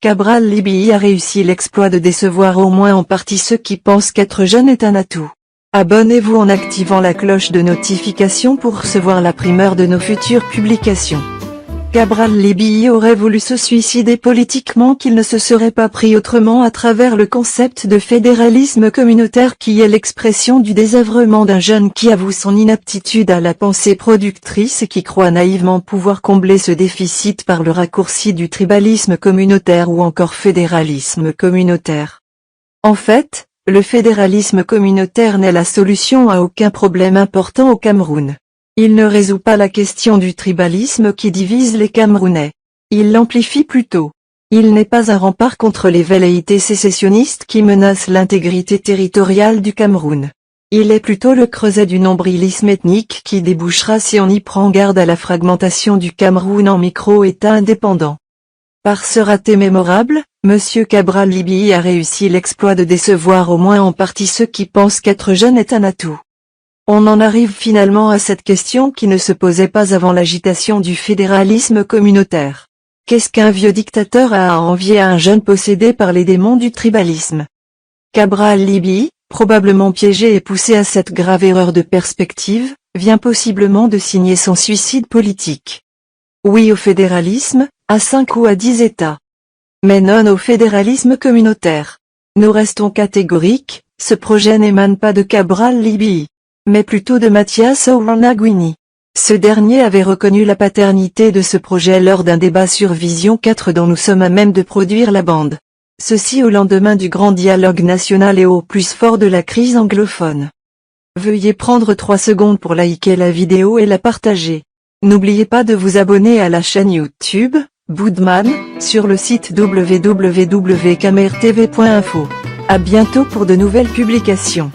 Cabral Libby a réussi l'exploit de décevoir au moins en partie ceux qui pensent qu'être jeune est un atout. Abonnez-vous en activant la cloche de notification pour recevoir la primeur de nos futures publications. Cabral Libby aurait voulu se suicider politiquement qu'il ne se serait pas pris autrement à travers le concept de fédéralisme communautaire qui est l'expression du désœuvrement d'un jeune qui avoue son inaptitude à la pensée productrice et qui croit naïvement pouvoir combler ce déficit par le raccourci du tribalisme communautaire ou encore fédéralisme communautaire. En fait, le fédéralisme communautaire n'est la solution à aucun problème important au Cameroun. Il ne résout pas la question du tribalisme qui divise les Camerounais. Il l'amplifie plutôt. Il n'est pas un rempart contre les velléités sécessionnistes qui menacent l'intégrité territoriale du Cameroun. Il est plutôt le creuset du nombrilisme ethnique qui débouchera si on y prend garde à la fragmentation du Cameroun en micro-États indépendants. Par ce raté mémorable, M. Cabral Libby a réussi l'exploit de décevoir au moins en partie ceux qui pensent qu'être jeune est un atout. On en arrive finalement à cette question qui ne se posait pas avant l'agitation du fédéralisme communautaire. Qu'est-ce qu'un vieux dictateur a à envier à un jeune possédé par les démons du tribalisme? Cabral Libby, probablement piégé et poussé à cette grave erreur de perspective, vient possiblement de signer son suicide politique. Oui au fédéralisme, à 5 ou à 10 États. Mais non au fédéralisme communautaire. Nous restons catégoriques, ce projet n'émane pas de Cabral Libby, mais plutôt de Mathias Ouanaguini. Ce dernier avait reconnu la paternité de ce projet lors d'un débat sur Vision 4 dont nous sommes à même de produire la bande. Ceci au lendemain du grand dialogue national et au plus fort de la crise anglophone. Veuillez prendre 3 secondes pour liker la vidéo et la partager. N'oubliez pas de vous abonner à la chaîne YouTube, Boudman, sur le site www.camertv.info. À bientôt pour de nouvelles publications.